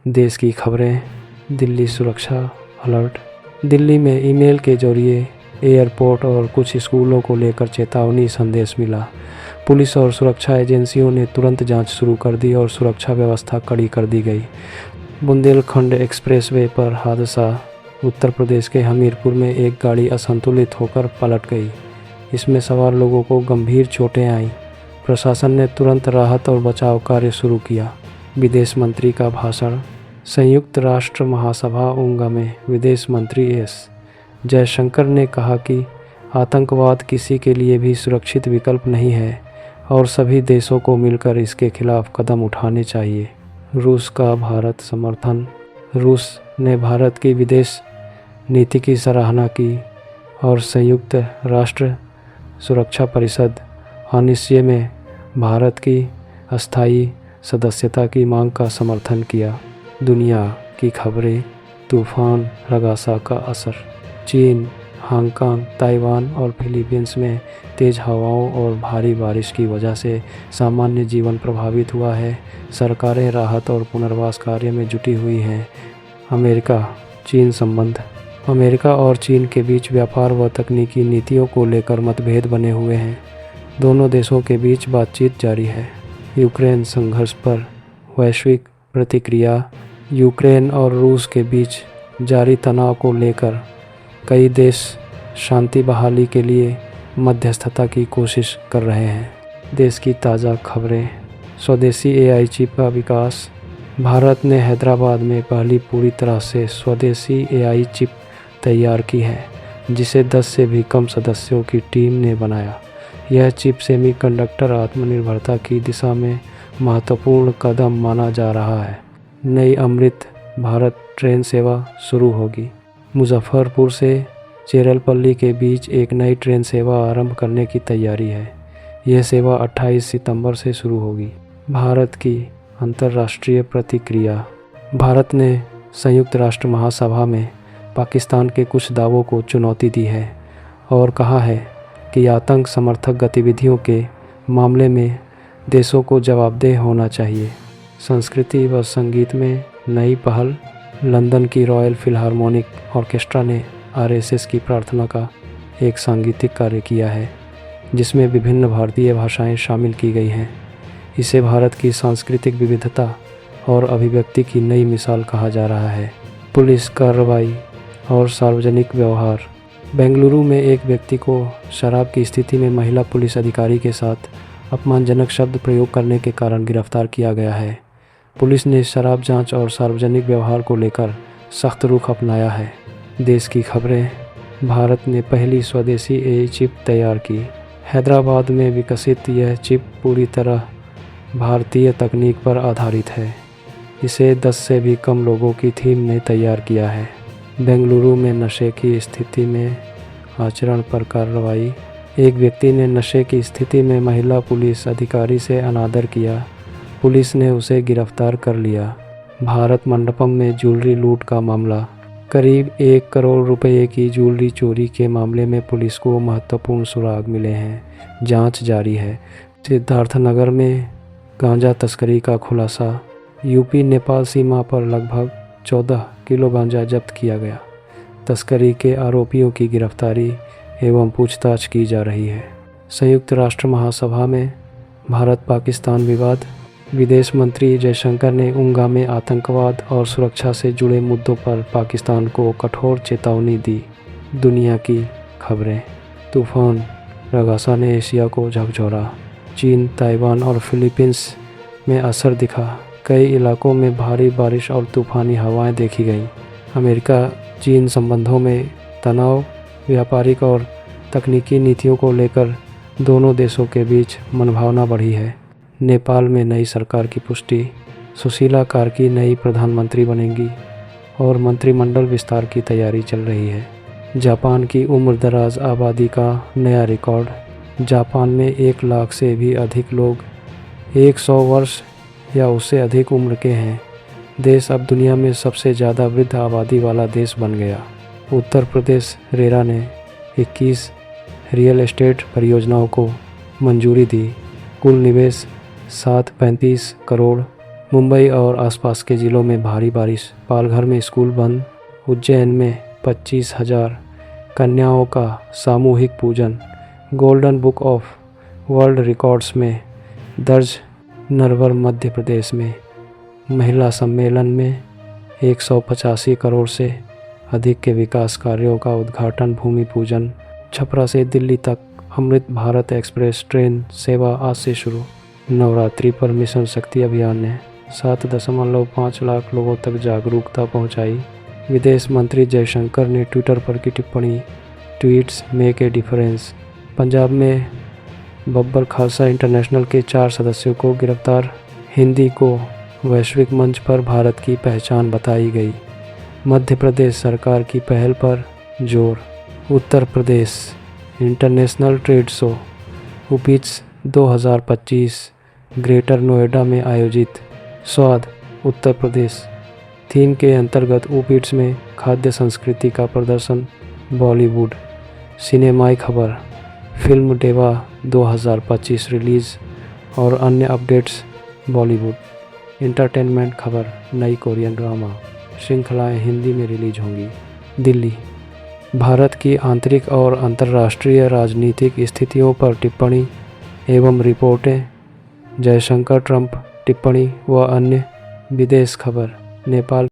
देश की खबरें। दिल्ली सुरक्षा अलर्ट। दिल्ली में ईमेल के जरिए एयरपोर्ट और कुछ स्कूलों को लेकर चेतावनी संदेश मिला। पुलिस और सुरक्षा एजेंसियों ने तुरंत जांच शुरू कर दी और सुरक्षा व्यवस्था कड़ी कर दी गई। बुंदेलखंड एक्सप्रेसवे पर हादसा। उत्तर प्रदेश के हमीरपुर में एक गाड़ी असंतुलित होकर पलट गई। इसमें सवार लोगों को गंभीर चोटें आईं। प्रशासन ने तुरंत राहत और बचाव कार्य शुरू किया। विदेश मंत्री का भाषण। संयुक्त राष्ट्र महासभा ऊंगा में विदेश मंत्री एस जयशंकर ने कहा कि आतंकवाद किसी के लिए भी सुरक्षित विकल्प नहीं है और सभी देशों को मिलकर इसके खिलाफ कदम उठाने चाहिए। रूस का भारत समर्थन। रूस ने भारत की विदेश नीति की सराहना की और संयुक्त राष्ट्र सुरक्षा परिषद अनिश्चय में भारत की अस्थायी सदस्यता की मांग का समर्थन किया। दुनिया की खबरें। तूफान रगासा का असर। चीन, हांगकांग, ताइवान और फिलीपींस में तेज़ हवाओं और भारी बारिश की वजह से सामान्य जीवन प्रभावित हुआ है। सरकारें राहत और पुनर्वास कार्य में जुटी हुई हैं। अमेरिका चीन संबंध। अमेरिका और चीन के बीच व्यापार व तकनीकी नीतियों को लेकर मतभेद बने हुए हैं। दोनों देशों के बीच बातचीत जारी है। यूक्रेन संघर्ष पर वैश्विक प्रतिक्रिया। यूक्रेन और रूस के बीच जारी तनाव को लेकर कई देश शांति बहाली के लिए मध्यस्थता की कोशिश कर रहे हैं। देश की ताज़ा खबरें। स्वदेशी एआई चिप का विकास। भारत ने हैदराबाद में पहली पूरी तरह से स्वदेशी एआई चिप तैयार की है, जिसे 10 से भी कम सदस्यों की टीम ने बनाया। यह चिप सेमीकंडक्टर आत्मनिर्भरता की दिशा में महत्वपूर्ण कदम माना जा रहा है। नई अमृत भारत ट्रेन सेवा शुरू होगी। मुजफ्फरपुर से चेरलपल्ली के बीच एक नई ट्रेन सेवा आरंभ करने की तैयारी है। यह सेवा 28 सितंबर से शुरू होगी। भारत की अंतर्राष्ट्रीय प्रतिक्रिया। भारत ने संयुक्त राष्ट्र महासभा में पाकिस्तान के कुछ दावों को चुनौती दी है और कहा है कि आतंक समर्थक गतिविधियों के मामले में देशों को जवाबदेह होना चाहिए। संस्कृति व संगीत में नई पहल। लंदन की रॉयल फिल्हार्मोनिक ऑर्केस्ट्रा ने आरएसएस की प्रार्थना का एक सांगीतिक कार्य किया है, जिसमें विभिन्न भारतीय भाषाएं शामिल की गई हैं। इसे भारत की सांस्कृतिक विविधता और अभिव्यक्ति की नई मिसाल कहा जा रहा है। पुलिस कार्रवाई और सार्वजनिक व्यवहार। बेंगलुरु में एक व्यक्ति को शराब की स्थिति में महिला पुलिस अधिकारी के साथ अपमानजनक शब्द प्रयोग करने के कारण गिरफ्तार किया गया है। पुलिस ने शराब जांच और सार्वजनिक व्यवहार को लेकर सख्त रुख अपनाया है। देश की खबरें। भारत ने पहली स्वदेशी एआई चिप तैयार की। हैदराबाद में विकसित यह चिप पूरी तरह भारतीय तकनीक पर आधारित है। इसे 10 से भी कम लोगों की टीम ने तैयार किया है। बेंगलुरु में नशे की स्थिति में आचरण पर कार्रवाई। एक व्यक्ति ने नशे की स्थिति में महिला पुलिस अधिकारी से अनादर किया। पुलिस ने उसे गिरफ्तार कर लिया। भारत मंडपम में ज्वेलरी लूट का मामला। करीब 1 करोड़ रुपए की ज्वेलरी चोरी के मामले में पुलिस को महत्वपूर्ण सुराग मिले हैं। जांच जारी है। सिद्धार्थनगर में गांजा तस्करी का खुलासा। यूपी नेपाल सीमा पर लगभग 14 किलो गांजा जब्त किया गया। तस्करी के आरोपियों की गिरफ्तारी एवं पूछताछ की जा रही है। संयुक्त राष्ट्र महासभा में भारत पाकिस्तान विवाद। विदेश मंत्री जयशंकर ने ऊंगा में आतंकवाद और सुरक्षा से जुड़े मुद्दों पर पाकिस्तान को कठोर चेतावनी दी। दुनिया की खबरें। तूफान रगासा ने एशिया को झकझोरा। चीन, ताइवान और फिलीपींस में असर दिखा। कई इलाकों में भारी बारिश और तूफ़ानी हवाएं देखी गईं। अमेरिका चीन संबंधों में तनाव। व्यापारिक और तकनीकी नीतियों को लेकर दोनों देशों के बीच मनभावना बढ़ी है। नेपाल में नई सरकार की पुष्टि। सुशीला कार्की नई प्रधानमंत्री बनेंगी और मंत्रिमंडल विस्तार की तैयारी चल रही है। जापान की उम्रदराज आबादी का नया रिकॉर्ड। जापान में 1 लाख से भी अधिक लोग 100 वर्ष या उससे अधिक उम्र के हैं। देश अब दुनिया में सबसे ज़्यादा वृद्ध आबादी वाला देश बन गया। उत्तर प्रदेश रेरा ने 21 रियल एस्टेट परियोजनाओं को मंजूरी दी। कुल निवेश 735 करोड़ मुंबई और आसपास के ज़िलों में भारी बारिश, पालघर में स्कूल बंद, उज्जैन में 25,000 कन्याओं का सामूहिक पूजन, golden book of world records में दर्ज, नरवर मध्य प्रदेश में महिला सम्मेलन में 185 करोड़ से अधिक के विकास कार्यों का उद्घाटन, भूमि पूजन। छपरा से दिल्ली तक अमृत भारत एक्सप्रेस ट्रेन सेवा आज से शुरू। नवरात्रि पर मिशन शक्ति अभियान ने 7.5 लाख लोगों तक जागरूकता पहुंचाई। विदेश मंत्री जयशंकर ने ट्विटर पर की टिप्पणी, tweets make a difference. Punjab में बब्बर खालसा इंटरनेशनल के 4 सदस्यों को गिरफ्तार। हिंदी को वैश्विक मंच पर भारत की पहचान बताई गई। मध्य प्रदेश सरकार की पहल पर जोर। Uttar Pradesh international trade show UPITS 2025 greater Noida में आयोजित। स्वाद उत्तर प्रदेश थीम के अंतर्गत UPITS में खाद्य संस्कृति का प्रदर्शन। बॉलीवुड सिनेमाई खबर, फिल्म देवा 2025 रिलीज़ और अन्य अपडेट्स। बॉलीवुड इंटरटेनमेंट खबर, नई कोरियन ड्रामा श्रृंखलाएं हिंदी में रिलीज होंगी। दिल्ली भारत की आंतरिक और अंतर्राष्ट्रीय राजनीतिक स्थितियों पर टिप्पणी एवं रिपोर्टें। जयशंकर ट्रंप टिप्पणी व अन्य। विदेश खबर, नेपाल